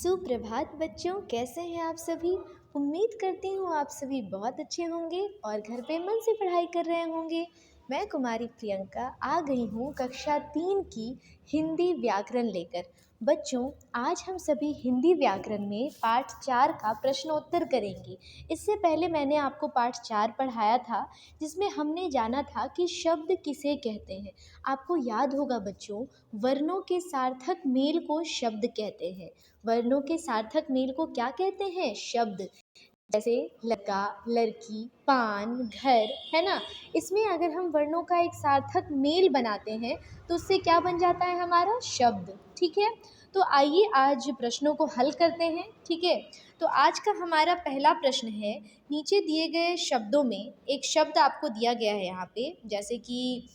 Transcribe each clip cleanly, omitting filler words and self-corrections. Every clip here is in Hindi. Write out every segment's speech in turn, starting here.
सुप्रभात बच्चों, कैसे हैं आप सभी। उम्मीद करती हूँ आप सभी बहुत अच्छे होंगे और घर पे मन से पढ़ाई कर रहे होंगे। मैं कुमारी प्रियंका आ गई हूँ कक्षा 3 की हिंदी व्याकरण लेकर। बच्चों, आज हम सभी हिंदी व्याकरण में पाठ 4 का प्रश्नोत्तर करेंगे। इससे पहले मैंने आपको पाठ 4 पढ़ाया था, जिसमें हमने जाना था कि शब्द किसे कहते हैं। आपको याद होगा बच्चों, वर्णों के सार्थक मेल को शब्द कहते हैं। वर्णों के सार्थक मेल को क्या कहते हैं? शब्द। जैसे लड़का, लड़की, पान, घर, है ना। इसमें अगर हम वर्णों का एक सार्थक मेल बनाते हैं तो उससे क्या बन जाता है? हमारा शब्द। ठीक है, तो आइए आज प्रश्नों को हल करते हैं। ठीक है, तो आज का हमारा पहला प्रश्न है, नीचे दिए गए शब्दों में एक शब्द आपको दिया गया है यहाँ पे, जैसे कि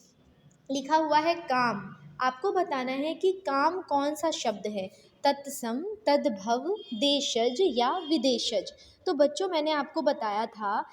लिखा हुआ है काम। आपको बताना है कि काम कौन सा शब्द है, तत्सम, तद्भव, देशज या विदेशज। तो बच्चों, मैंने आपको बताया था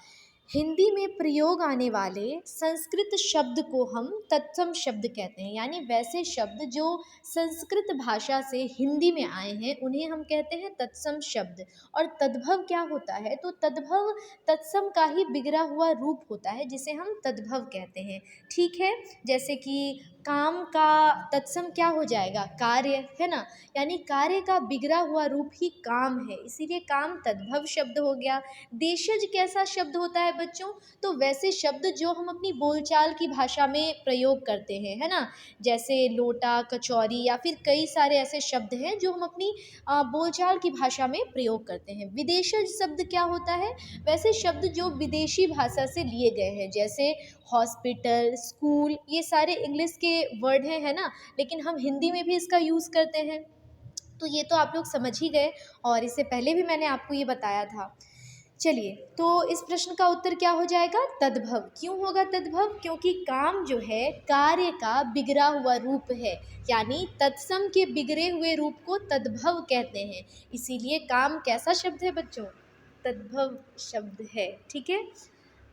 हिंदी में प्रयोग आने वाले संस्कृत शब्द को हम तत्सम शब्द कहते हैं, यानी वैसे शब्द जो संस्कृत भाषा से हिंदी में आए हैं उन्हें हम कहते हैं तत्सम शब्द। और तद्भव क्या होता है? तो तद्भव तत्सम का ही बिगड़ा हुआ रूप होता है, जिसे हम तद्भव कहते हैं। ठीक है, जैसे कि काम का तत्सम क्या हो जाएगा? कार्य, है ना। यानी कार्य का बिगड़ा हुआ रूप ही काम है, इसीलिए काम तद्भव शब्द हो गया। देशज कैसा शब्द होता है बच्चों? तो वैसे शब्द जो हम अपनी बोलचाल की भाषा में प्रयोग करते हैं, है ना। जैसे लोटा, कचौरी या फिर कई सारे ऐसे शब्द हैं जो हम अपनी बोलचाल की भाषा में प्रयोग करते हैं। विदेशज शब्द क्या होता है? वैसे शब्द जो विदेशी भाषा से लिए गए हैं, जैसे हॉस्पिटल, स्कूल, ये सारे इंग्लिश के वर्ड हैं, है ना, लेकिन हम हिंदी में भी इसका यूज़ करते हैं। तो ये तो आप लोग समझ ही गए, और इससे पहले भी मैंने आपको ये बताया था। चलिए, तो इस प्रश्न का उत्तर क्या हो जाएगा? तद्भव। क्यों होगा तद्भव? क्योंकि काम जो है कार्य का बिगड़ा हुआ रूप है, यानी तत्सम के बिगड़े हुए रूप को तद्भव कहते हैं। इसीलिए काम कैसा शब्द है बच्चों? तद्भव शब्द है। ठीक है,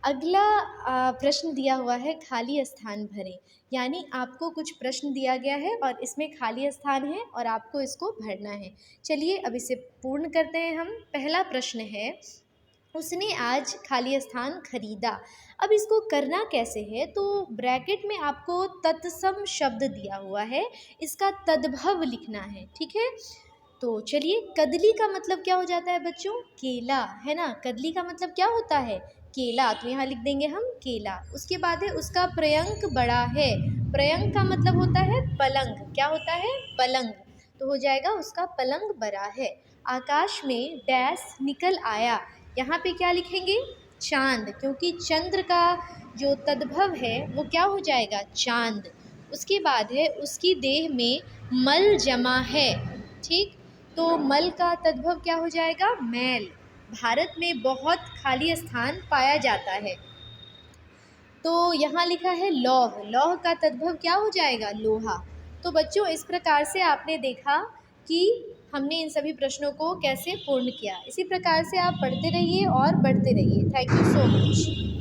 अगला प्रश्न दिया हुआ है, खाली स्थान भरें। यानी आपको कुछ प्रश्न दिया गया है और इसमें खाली स्थान है और आपको इसको भरना है। चलिए अब इसे पूर्ण करते हैं हम। पहला प्रश्न है, उसने आज खाली स्थान खरीदा। अब इसको करना कैसे है? तो ब्रैकेट में आपको तत्सम शब्द दिया हुआ है, इसका तद्भव लिखना है। ठीक है, तो चलिए, कदली का मतलब क्या हो जाता है बच्चों? केला, है ना। कदली का मतलब क्या होता है? केला, तो यहाँ लिख देंगे हम केला। उसके बाद है उसका पर्यंक बड़ा है। पर्यंक का मतलब होता है पलंग। क्या होता है? पलंग। तो हो जाएगा उसका पलंग बड़ा है। आकाश में डैश निकल आया। यहाँ पे क्या लिखेंगे? चांद, क्योंकि चंद्र का जो तद्भव है वो क्या हो जाएगा? चांद। उसके बाद है उसकी देह में मल जमा है। ठीक, तो मल का तद्भव क्या हो जाएगा? मैल। भारत में बहुत खाली स्थान पाया जाता है। तो यहाँ लिखा है लौह। लौह का तद्भव क्या हो जाएगा? लोहा। तो बच्चों, इस प्रकार से आपने देखा कि हमने इन सभी प्रश्नों को कैसे पूर्ण किया। इसी प्रकार से आप पढ़ते रहिए और बढ़ते रहिए। Thank you so much.